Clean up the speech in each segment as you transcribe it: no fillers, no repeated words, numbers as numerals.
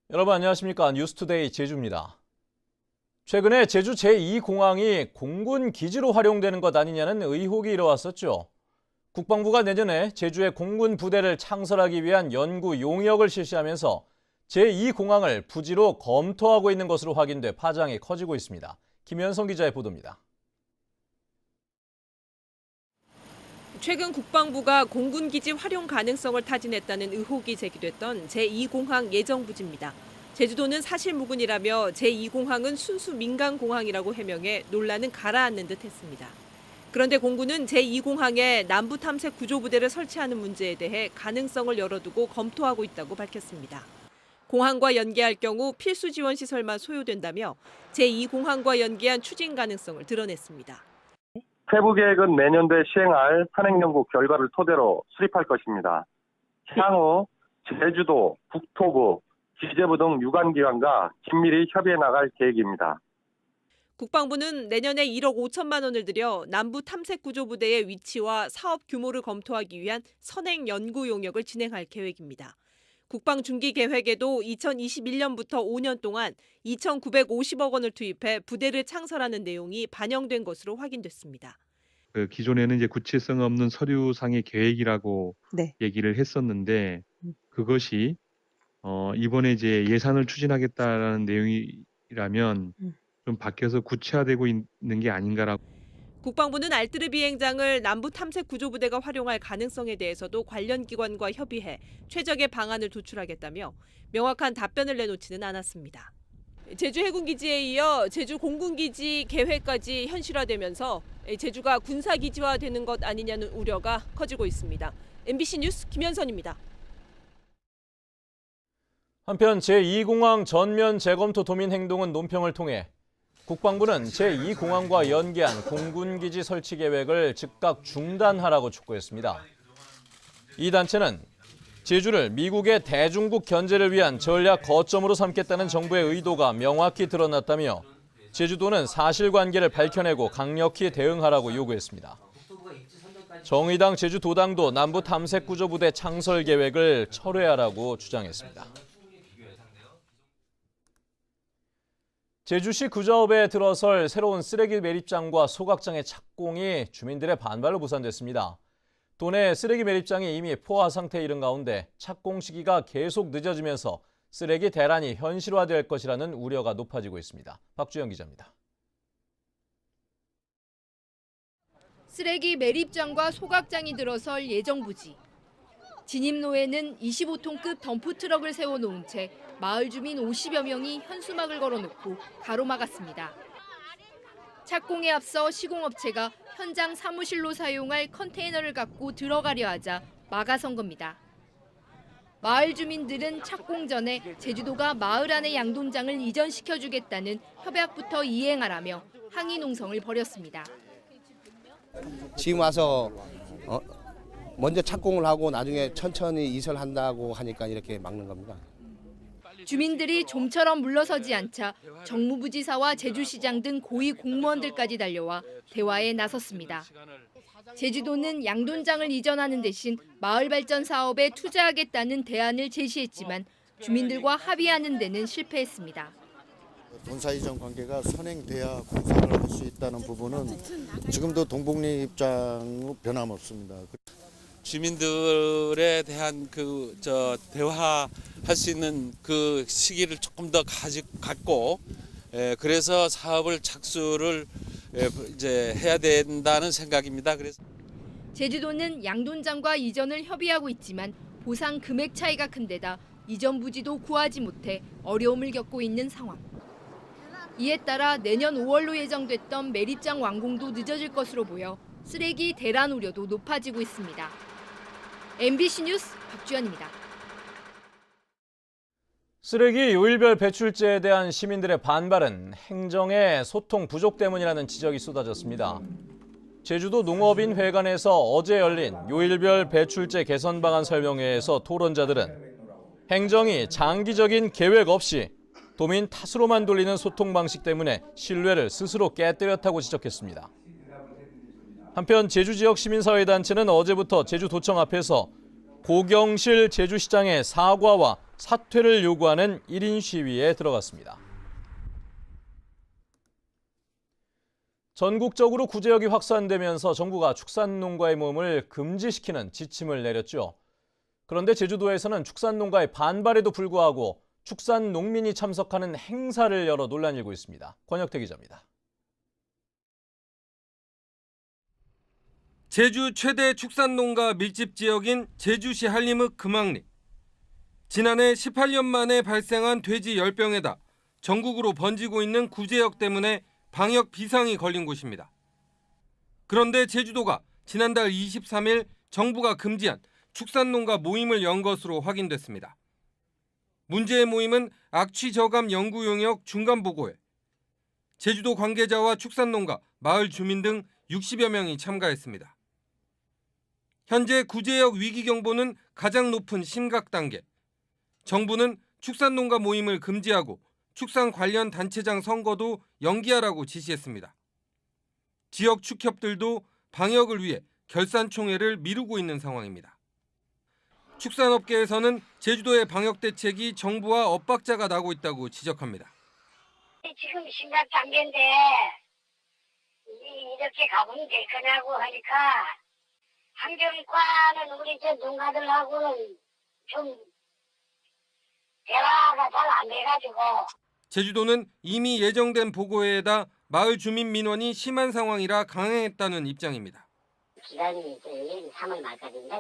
여러분 안녕하십니까? 뉴스투데이 제주입니다. 최근에 제주 제2공항이 공군 기지로 활용되는 것 아니냐는 의혹이 일어왔었죠. 국방부가 내년에 제주에 공군 부대를 창설하기 위한 연구 용역을 실시하면서 제2공항을 부지로 검토하고 있는 것으로 확인돼 파장이 커지고 있습니다. 김현성 기자의 보도입니다. 최근 국방부가 공군기지 활용 가능성을 타진했다는 의혹이 제기됐던 제2공항 예정부지입니다. 제주도는 사실무근이라며 제2공항은 순수 민간공항이라고 해명해 논란은 가라앉는 듯했습니다. 그런데 공군은 제2공항에 남부 탐색 구조부대를 설치하는 문제에 대해 가능성을 열어두고 검토하고 있다고 밝혔습니다. 공항과 연계할 경우 필수 지원 시설만 소요된다며 제2공항과 연계한 추진 가능성을 드러냈습니다. 세부 계획은 내년도에 시행할 산행연구 결과를 토대로 수립할 것입니다. 향후 제주도, 국토부, 기재부 등 유관기관과 긴밀히 협의해 나갈 계획입니다. 국방부는 내년에 1억 5천만 원을 들여 남부 탐색구조부대의 위치와 사업 규모를 검토하기 위한 선행 연구 용역을 진행할 계획입니다. 국방중기계획에도 2021년부터 5년 동안 2,950억 원을 투입해 부대를 창설하는 내용이 반영된 것으로 확인됐습니다. 기존에는 이제 구체성 없는 서류상의 계획이라고 얘기를 했었는데 그것이 이번에 이제 예산을 추진하겠다라는 내용이라면 좀 바뀌어서 구체화되고 있는 게 아닌가라고. 국방부는 알뜨르 비행장을 남부 탐색 구조부대가 활용할 가능성에 대해서도 관련 기관과 협의해 최적의 방안을 도출하겠다며 명확한 답변을 내놓지는 않았습니다. 제주 해군기지에 이어 제주 공군기지 계획까지 현실화되면서 제주가 군사기지화되는 것 아니냐는 우려가 커지고 있습니다. MBC 뉴스 김현선입니다. 한편 제2공항 전면 재검토 도민 행동은 논평을 통해 국방부는 제2공항과 연계한 공군기지 설치 계획을 즉각 중단하라고 촉구했습니다. 이 단체는 제주를 미국의 대중국 견제를 위한 전략 거점으로 삼겠다는 정부의 의도가 명확히 드러났다며 제주도는 사실관계를 밝혀내고 강력히 대응하라고 요구했습니다. 정의당 제주도당도 남부 탐색구조부대 창설 계획을 철회하라고 주장했습니다. 제주시 구자읍에 들어설 새로운 쓰레기 매립장과 소각장의 착공이 주민들의 반발로 무산됐습니다. 도내 쓰레기 매립장이 이미 포화 상태에 이른 가운데 착공 시기가 계속 늦어지면서 쓰레기 대란이 현실화될 것이라는 우려가 높아지고 있습니다. 박주영 기자입니다. 쓰레기 매립장과 소각장이 들어설 예정 부지. 진입로에는 25톤급 덤프트럭을 세워놓은 채 마을 주민 50여 명이 현수막을 걸어놓고 가로막았습니다. 착공에 앞서 시공업체가 현장 사무실로 사용할 컨테이너를 갖고 들어가려 하자 막아선 겁니다. 마을 주민들은 착공 전에 제주도가 마을 안의 양돈장을 이전시켜주겠다는 협약부터 이행하라며 항의 농성을 벌였습니다. 지금 와서 먼저 착공을 하고 나중에 천천히 이설한다고 하니까 이렇게 막는 겁니다. 주민들이 좀처럼 물러서지 않자 정무부지사와 제주시장 등 고위 공무원들까지 달려와 대화에 나섰습니다. 제주도는 양돈장을 이전하는 대신 마을 발전 사업에 투자하겠다는 대안을 제시했지만 주민들과 합의하는 데는 실패했습니다. 본사 이전 관계가 선행돼야 공사를 할 수 있다는 부분은 지금도 동복리 입장으로 변함없습니다. 주민들에 대한 대화할 수 있는 그 시기를 조금 더 갖고 그래서 사업을 착수를 이제 해야 된다는 생각입니다. 그래서 제주도는 양돈장과 이전을 협의하고 있지만 보상 금액 차이가 큰 데다 이전 부지도 구하지 못해 어려움을 겪고 있는 상황. 이에 따라 내년 5월로 예정됐던 매립장 완공도 늦어질 것으로 보여 쓰레기 대란 우려도 높아지고 있습니다. MBC 뉴스 박주연입니다. 쓰레기 요일별 배출제에 대한 시민들의 반발은 행정의 소통 부족 때문이라는 지적이 쏟아졌습니다. 제주도 농업인회관에서 어제 열린 요일별 배출제 개선 방안 설명회에서 토론자들은 행정이 장기적인 계획 없이 도민 탓으로만 돌리는 소통 방식 때문에 신뢰를 스스로 깨뜨렸다고 지적했습니다. 한편 제주 지역 시민사회단체는 어제부터 제주도청 앞에서 고경실 제주시장의 사과와 사퇴를 요구하는 1인 시위에 들어갔습니다. 전국적으로 구제역이 확산되면서 정부가 축산농가의 모임을 금지시키는 지침을 내렸죠. 그런데 제주도에서는 축산농가의 반발에도 불구하고 축산농민이 참석하는 행사를 열어 논란이 일고 있습니다. 권혁태 기자입니다. 제주 최대 축산농가 밀집 지역인 제주시 한림읍 금왕리. 지난해 18년 만에 발생한 돼지 열병에다 전국으로 번지고 있는 구제역 때문에 방역 비상이 걸린 곳입니다. 그런데 제주도가 지난달 23일 정부가 금지한 축산농가 모임을 연 것으로 확인됐습니다. 문제의 모임은 악취 저감 연구 용역 중간 보고회. 제주도 관계자와 축산농가, 마을 주민 등 60여 명이 참가했습니다. 현재 구제역 위기 경보는 가장 높은 심각 단계. 정부는 축산농가 모임을 금지하고 축산 관련 단체장 선거도 연기하라고 지시했습니다. 지역 축협들도 방역을 위해 결산총회를 미루고 있는 상황입니다. 축산업계에서는 제주도의 방역 대책이 정부와 엇박자가 나고 있다고 지적합니다. 지금 심각 단계인데 이렇게 가보면 될 거냐고 하니까 환경과는 우리 저 농가들하고는 좀 대화가 잘 안 돼가지고. 제주도는 이미 예정된 보고회에다 마을 주민 민원이 심한 상황이라 강행했다는 입장입니다. 기간이 3월 말까지인데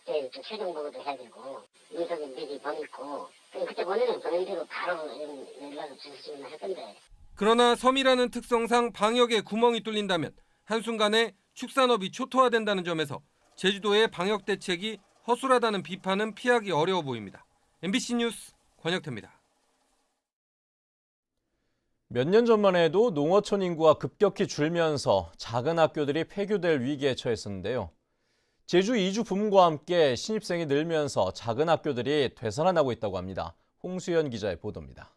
네. 또 최종 보고도 해야 되고 민속은 미리 보냈고 그때 보내는 대로 바로 연락을 주시면 할 건데. 그러나 섬이라는 특성상 방역에 구멍이 뚫린다면 한순간에 축산업이 초토화된다는 점에서 제주도의 방역 대책이 허술하다는 비판은 피하기 어려워 보입니다. MBC 뉴스 권혁태입니다. 몇 년 전만 해도 농어촌 인구가 급격히 줄면서 작은 학교들이 폐교될 위기에 처했었는데요. 제주 이주 붐과 함께 신입생이 늘면서 작은 학교들이 되살아나고 있다고 합니다. 홍수연 기자의 보도입니다.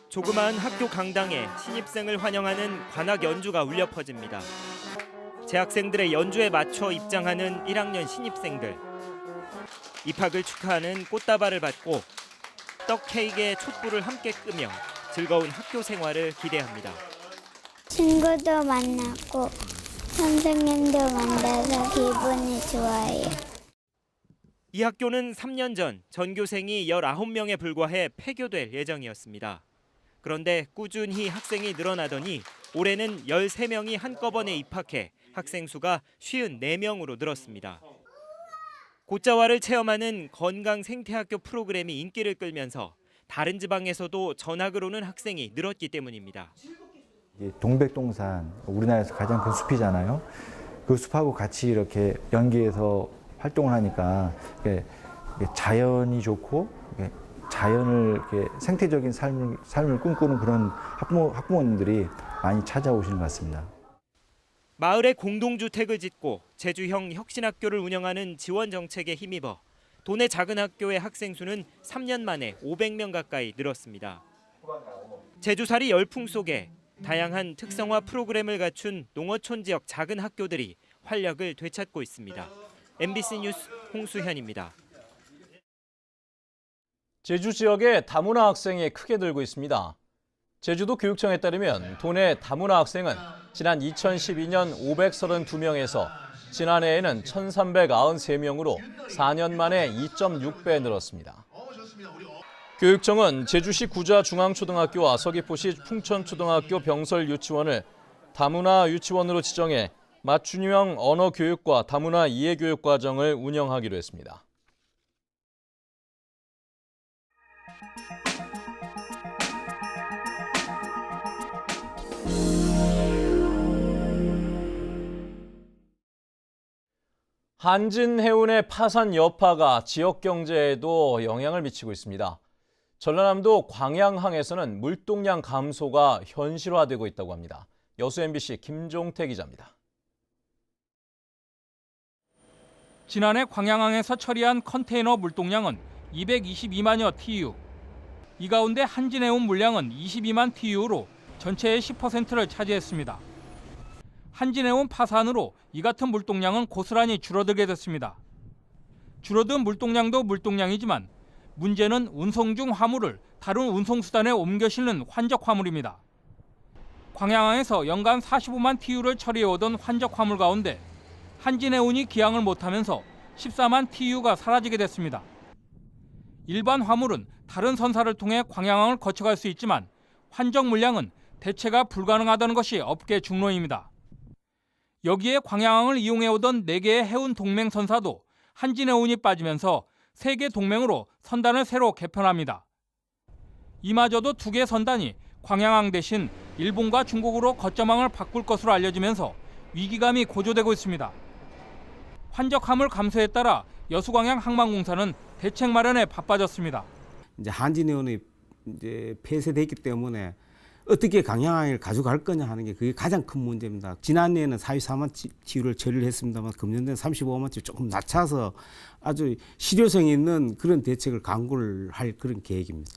조그마한 학교 강당에 신입생을 환영하는 관악 연주가 울려 퍼집니다. 재학생들의 연주에 맞춰 입장하는 1학년 신입생들. 입학을 축하하는 꽃다발을 받고 떡 케이크에 촛불을 함께 끄며 즐거운 학교 생활을 기대합니다. 친구도 만나고 선생님도 만나서 기분이 좋아요. 이 학교는 3년 전 전교생이 19명에 불과해 폐교될 예정이었습니다. 그런데 꾸준히 학생이 늘어나더니 올해는 13명이 한꺼번에 입학해 학생 수가 54명으로 늘었습니다. 곶자화를 체험하는 건강 생태학교 프로그램이 인기를 끌면서 다른 지방에서도 전학을 오는 학생이 늘었기 때문입니다. 동백동산, 우리나라에서 가장 큰 숲이잖아요. 그 숲하고 같이 이렇게 연계해서 활동을 하니까 자연이 좋고 자연을 이렇게 생태적인 삶을 꿈꾸는 그런 학부모님들이 많이 찾아오시는 것 같습니다. 마을에 공동주택을 짓고 제주형 혁신학교를 운영하는 지원 정책에 힘입어 도내 작은 학교의 학생 수는 3년 만에 500명 가까이 늘었습니다. 제주살이 열풍 속에 다양한 특성화 프로그램을 갖춘 농어촌 지역 작은 학교들이 활력을 되찾고 있습니다. MBC 뉴스 홍수현입니다. 제주 지역에 다문화 학생이 크게 늘고 있습니다. 제주도 교육청에 따르면 도내 다문화 학생은 지난 2012년 532명에서 지난해에는 1,393명으로 4년 만에 2.6배 늘었습니다. 교육청은 제주시 구좌중앙초등학교와 서귀포시 풍천초등학교 병설유치원을 다문화 유치원으로 지정해 맞춤형 언어교육과 다문화 이해교육 과정을 운영하기로 했습니다. 한진해운의 파산 여파가 지역 경제에도 영향을 미치고 있습니다. 전라남도 광양항에서는 물동량 감소가 현실화되고 있다고 합니다. 여수 MBC 김종태 기자입니다. 지난해 광양항에서 처리한 컨테이너 물동량은 222만여 TEU. 이 가운데 한진해운 물량은 22만 TEU로 전체의 10%를 차지했습니다. 한진해운 파산으로 이 같은 물동량은 고스란히 줄어들게 됐습니다. 줄어든 물동량도 물동량이지만 문제는 운송 중 화물을 다른 운송수단에 옮겨 실는 환적 화물입니다. 광양항에서 연간 45만 TU를 처리해오던 환적 화물 가운데 한진해운이 기항을 못하면서 14만 TU가 사라지게 됐습니다. 일반 화물은 다른 선사를 통해 광양항을 거쳐갈 수 있지만 환적 물량은 대체가 불가능하다는 것이 업계 중론입니다. 여기에 광양항을 이용해오던 4개의 해운 동맹 선사도 한진해운이 빠지면서 3개 동맹으로 선단을 새로 개편합니다. 이마저도 2개 선단이 광양항 대신 일본과 중국으로 거점항을 바꿀 것으로 알려지면서 위기감이 고조되고 있습니다. 환적 화물 감소에 따라 여수광양 항만공사는 대책 마련에 바빠졌습니다. 이제 한진해운이 이제 폐쇄됐기 때문에 어떻게 광양항을 가져갈 거냐 하는 게 그게 가장 큰 문제입니다. 지난해에는 44만 TU를 처리를 했습니다만 금년에는 35만 TU 조금 낮춰서 아주 실효성 있는 그런 대책을 강구를 할 그런 계획입니다.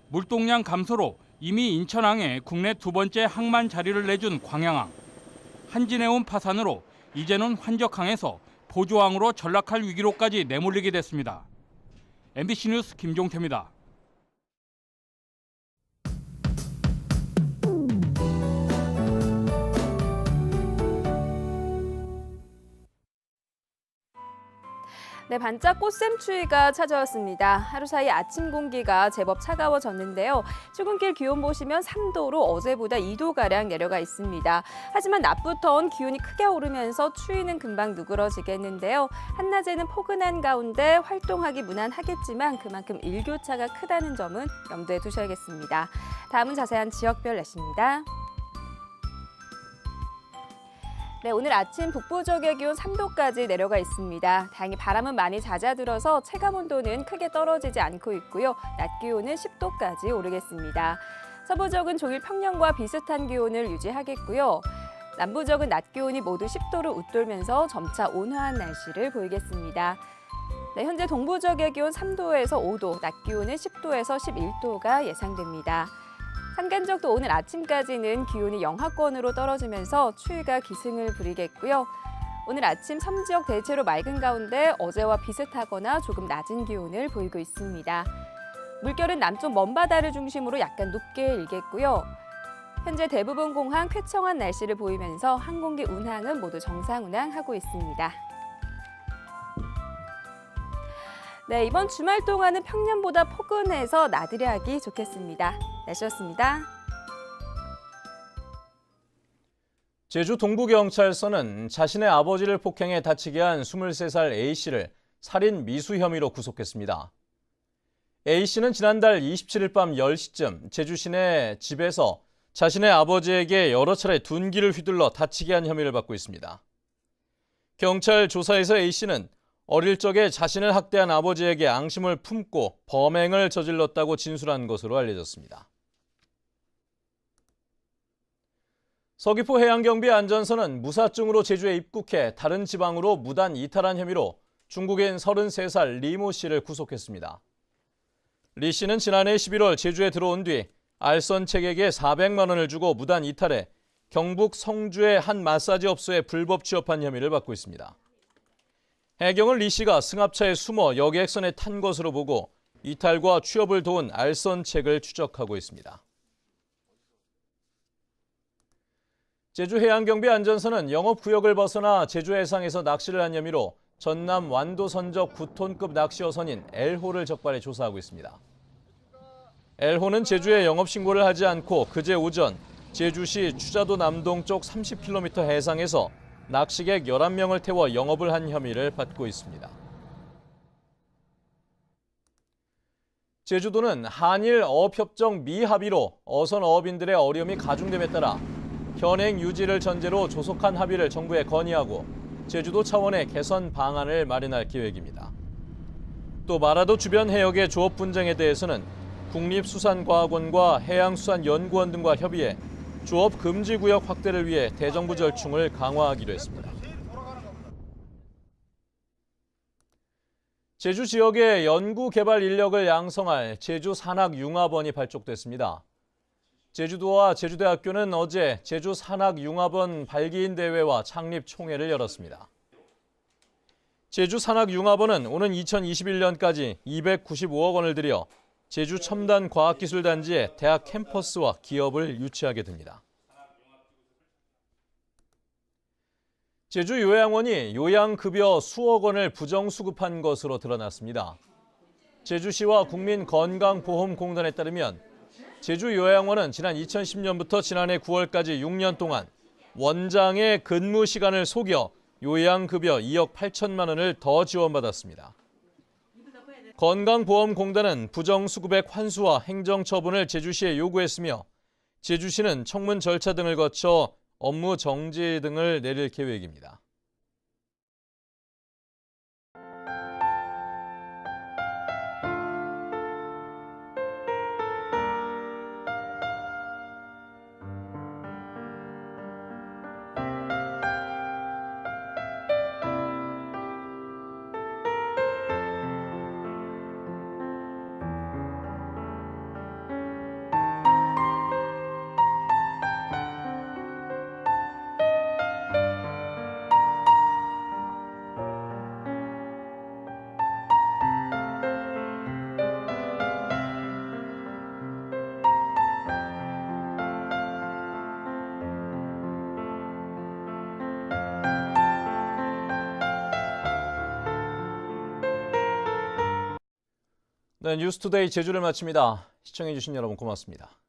물동량 감소로 이미 인천항에 국내 2번째 항만 자리를 내준 광양항. 한진해운 파산으로 이제는 환적항에서 보조항으로 전락할 위기로까지 내몰리게 됐습니다. MBC 뉴스 김종태입니다. 네, 반짝 꽃샘추위가 찾아왔습니다. 하루 사이 아침 공기가 제법 차가워졌는데요. 출근길 기온 보시면 3도로 어제보다 2도가량 내려가 있습니다. 하지만 낮부터는 기온이 크게 오르면서 추위는 금방 누그러지겠는데요. 한낮에는 포근한 가운데 활동하기 무난하겠지만 그만큼 일교차가 크다는 점은 염두에 두셔야겠습니다. 다음은 자세한 지역별 날씨입니다. 네, 오늘 아침 북부 지역의 기온 3도까지 내려가 있습니다. 다행히 바람은 많이 잦아들어서 체감온도는 크게 떨어지지 않고 있고요. 낮 기온은 10도까지 오르겠습니다. 서부 지역은 종일 평년과 비슷한 기온을 유지하겠고요. 남부 지역은 낮 기온이 모두 10도를 웃돌면서 점차 온화한 날씨를 보이겠습니다. 네, 현재 동부 지역의 기온 3도에서 5도, 낮 기온은 10도에서 11도가 예상됩니다. 산간 지역도 오늘 아침까지는 기온이 영하권으로 떨어지면서 추위가 기승을 부리겠고요. 오늘 아침 섬 지역 대체로 맑은 가운데 어제와 비슷하거나 조금 낮은 기온을 보이고 있습니다. 물결은 남쪽 먼바다를 중심으로 약간 높게 일겠고요. 현재 대부분 공항 쾌청한 날씨를 보이면서 항공기 운항은 모두 정상 운항하고 있습니다. 네, 이번 주말 동안은 평년보다 포근해서 나들이하기 좋겠습니다. 날씨였습니다. 제주 동부경찰서는 자신의 아버지를 폭행해 다치게 한 23살 A씨를 살인 미수 혐의로 구속했습니다. A씨는 지난달 27일 밤 10시쯤 제주 시내 집에서 자신의 아버지에게 여러 차례 둔기를 휘둘러 다치게 한 혐의를 받고 있습니다. 경찰 조사에서 A씨는 어릴 적에 자신을 학대한 아버지에게 앙심을 품고 범행을 저질렀다고 진술한 것으로 알려졌습니다. 서귀포 해양경비 안전선은 무사증으로 제주에 입국해 다른 지방으로 무단 이탈한 혐의로 중국인 33살 리모 씨를 구속했습니다. 리 씨는 지난해 11월 제주에 들어온 뒤 알선책에게 400만 원을 주고 무단 이탈해 경북 성주의 한 마사지 업소에 불법 취업한 혐의를 받고 있습니다. 해경은 리 씨가 승합차에 숨어 여객선에 탄 것으로 보고 이탈과 취업을 도운 알선책을 추적하고 있습니다. 제주해양경비 안전선은 영업구역을 벗어나 제주 해상에서 낚시를 한 혐의로 전남 완도 선적 9톤급 낚시어선인 L호를 적발해 조사하고 있습니다. L호는 제주에 영업신고를 하지 않고 그제 오전 제주시 추자도 남동쪽 30km 해상에서 낚시객 11명을 태워 영업을 한 혐의를 받고 있습니다. 제주도는 한일 어업협정 미합의로 어선 어업인들의 어려움이 가중됨에 따라 현행 유지를 전제로 조속한 합의를 정부에 건의하고 제주도 차원의 개선 방안을 마련할 계획입니다. 또 마라도 주변 해역의 조업 분쟁에 대해서는 국립수산과학원과 해양수산연구원 등과 협의해 조업 금지 구역 확대를 위해 대정부 절충을 강화하기로 했습니다. 제주 지역의 연구 개발 인력을 양성할 제주산학융합원이 발족됐습니다. 제주도와 제주대학교는 어제 제주산학융합원 발기인 대회와 창립 총회를 열었습니다. 제주 산학융합원은 오는 2021년까지 295억 원을 들여 제주 첨단 과학기술단지에 대학 캠퍼스와 기업을 유치하게 됩니다. 제주 요양원이 요양급여 수억 원을 부정수급한 것으로 드러났습니다. 제주시와 국민건강보험공단에 따르면 제주 요양원은 지난 2010년부터 지난해 9월까지 6년 동안 원장의 근무 시간을 속여 요양급여 2억 8천만 원을 더 지원받았습니다. 건강보험공단은 부정수급액 환수와 행정처분을 제주시에 요구했으며 제주시는 청문 절차 등을 거쳐 업무 정지 등을 내릴 계획입니다. 네, 뉴스투데이 제주를 마칩니다. 시청해주신 여러분 고맙습니다.